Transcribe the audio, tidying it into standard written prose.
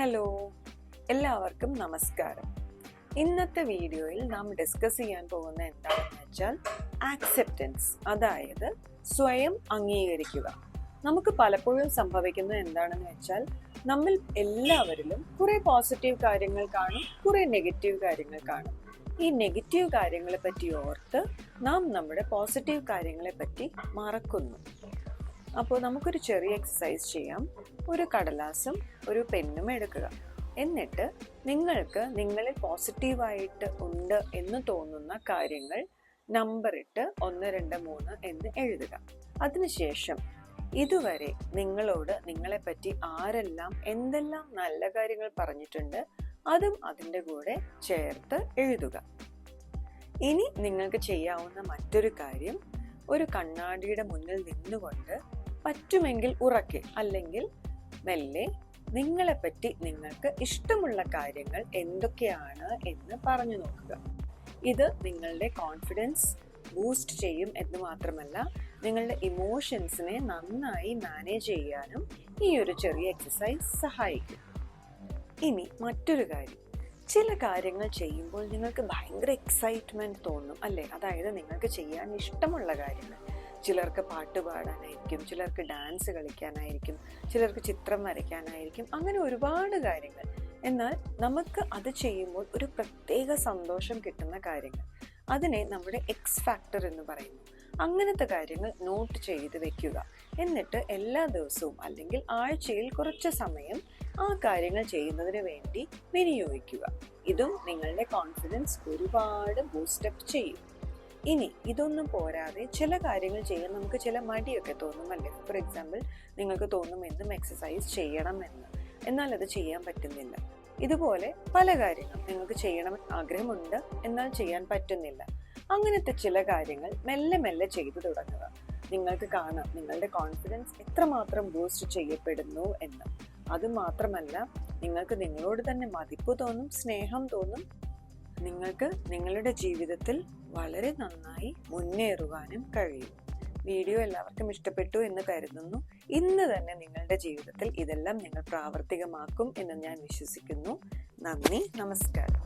Hello, എല്ലാവർക്കും നമസ്കാരം. ഇന്നത്തെ വീഡിയോയിൽ നാം ഡിസ്കസ് ചെയ്യാൻ പോകുന്ന എന്താണെന്ന് വെച്ചാൽ ആക്സെപ്റ്റൻസ്, അതായത് സ്വയം അംഗീകരിക്കുക. നമുക്ക് പലപ്പോഴും സംഭവിക്കുന്നത് എന്താണെന്ന് വെച്ചാൽ നമ്മിൽ എല്ലാവരിലും കുറെ പോസിറ്റീവ് കാര്യങ്ങൾ കാണും, കുറെ നെഗറ്റീവ് കാര്യങ്ങൾ കാണും. ഈ നെഗറ്റീവ് കാര്യങ്ങളെ പറ്റി ഓർത്ത് നാം നമ്മുടെ പോസിറ്റീവ് കാര്യങ്ങളെ പറ്റി മറക്കുന്നു. അപ്പോൾ നമുക്കൊരു ചെറിയ എക്സസൈസ് ചെയ്യാം. ഒരു കടലാസും ഒരു പെന്നും എടുക്കുക. എന്നിട്ട് നിങ്ങൾക്ക് നിങ്ങളിൽ പോസിറ്റീവായിട്ട് ഉണ്ട് എന്ന് തോന്നുന്ന കാര്യങ്ങൾ നമ്പർ ഇട്ട് 1, 2, 3 എന്ന് എഴുതുക. അതിനുശേഷം ഇതുവരെ നിങ്ങളോട് നിങ്ങളെപ്പറ്റി ആരെല്ലാം എന്തെല്ലാം നല്ല കാര്യങ്ങൾ പറഞ്ഞിട്ടുണ്ട് അതും അതിൻ്റെ കൂടെ ചേർത്ത് എഴുതുക. ഇനി നിങ്ങൾക്ക് ചെയ്യാവുന്ന മറ്റൊരു കാര്യം, ഒരു കണ്ണാടിയുടെ മുന്നിൽ നിന്നുകൊണ്ട് പറ്റുമെങ്കിൽ ഉറക്കെ അല്ലെങ്കിൽ മെല്ലെ നിങ്ങളെപ്പറ്റി നിങ്ങൾക്ക് ഇഷ്ടമുള്ള കാര്യങ്ങൾ എന്തൊക്കെയാണ് എന്ന് പറഞ്ഞു നോക്കുക. ഇത് നിങ്ങളുടെ കോൺഫിഡൻസ് ബൂസ്റ്റ് ചെയ്യും എന്ന് മാത്രമല്ല, നിങ്ങളുടെ ഇമോഷൻസിനെ നന്നായി മാനേജ് ചെയ്യാനും ഈ ഒരു ചെറിയ എക്സസൈസ് സഹായിക്കും. ഇനി മറ്റൊരു കാര്യം, ചില കാര്യങ്ങൾ ചെയ്യുമ്പോൾ നിങ്ങൾക്ക് ഭയങ്കര എക്സൈറ്റ്മെന്റ് തോന്നും അല്ലേ? അതായത് നിങ്ങൾക്ക് ചെയ്യാൻ ഇഷ്ടമുള്ള കാര്യങ്ങൾ. ചിലർക്ക് പാട്ട് പാടാനായിരിക്കും, ചിലർക്ക് ഡാൻസ് കളിക്കാനായിരിക്കും, ചിലർക്ക് ചിത്രം വരയ്ക്കാനായിരിക്കും, അങ്ങനെ ഒരുപാട് കാര്യങ്ങൾ. എന്നാൽ നമുക്ക് അത് ചെയ്യുമ്പോൾ ഒരു പ്രത്യേക സന്തോഷം കിട്ടുന്ന കാര്യങ്ങൾ, അതിനെ നമ്മുടെ എക്സ് ഫാക്ടർ എന്ന് പറയുന്നു. അങ്ങനത്തെ കാര്യങ്ങൾ നോട്ട് ചെയ്ത് വെക്കുക. എന്നിട്ട് എല്ലാ ദിവസവും അല്ലെങ്കിൽ ആഴ്ചയിൽ കുറച്ച് സമയം ആ കാര്യങ്ങൾ ചെയ്യുന്നതിന് വേണ്ടി വിനിയോഗിക്കുക. ഇതും നിങ്ങളുടെ കോൺഫിഡൻസ് ഒരുപാട് ബൂസ്റ്റപ്പ് ചെയ്യും. ഇനി ഇതൊന്നും പോരാതെ ചില കാര്യങ്ങൾ ചെയ്യാൻ നമുക്ക് ചില മടിയൊക്കെ തോന്നുമല്ലേ? ഫോർ എക്സാമ്പിൾ, നിങ്ങൾക്ക് തോന്നും എന്നും എക്സസൈസ് ചെയ്യണമെന്ന്, എന്നാൽ അത് ചെയ്യാൻ പറ്റുന്നില്ല. ഇതുപോലെ പല കാര്യങ്ങൾ നിങ്ങൾക്ക് ചെയ്യണമെന്ന് ആഗ്രഹമുണ്ട്, എന്നാൽ ചെയ്യാൻ പറ്റുന്നില്ല. അങ്ങനത്തെ ചില കാര്യങ്ങൾ മെല്ലെ മെല്ലെ ചെയ്തു തുടങ്ങുക. നിങ്ങൾക്ക് കാണാം നിങ്ങളുടെ കോൺഫിഡൻസ് എത്രമാത്രം ബൂസ്റ്റ് ചെയ്യപ്പെടുന്നു എന്ന്. അതുമാത്രമല്ല, നിങ്ങൾക്ക് നിങ്ങളോട് തന്നെ മതിപ്പ് തോന്നും, സ്നേഹം തോന്നും. നിങ്ങൾക്ക് നിങ്ങളുടെ ജീവിതത്തിൽ വളരെ നന്നായി മുന്നേറുവാനും കഴിയും. വീഡിയോ എല്ലാവർക്കും ഇഷ്ടപ്പെട്ടു എന്ന് കരുതുന്നു. ഇന്ന് തന്നെ നിങ്ങളുടെ ജീവിതത്തിൽ ഇതെല്ലാം നിങ്ങൾ പ്രാവർത്തികമാക്കും എന്ന് ഞാൻ വിശ്വസിക്കുന്നു. നന്ദി, നമസ്കാരം.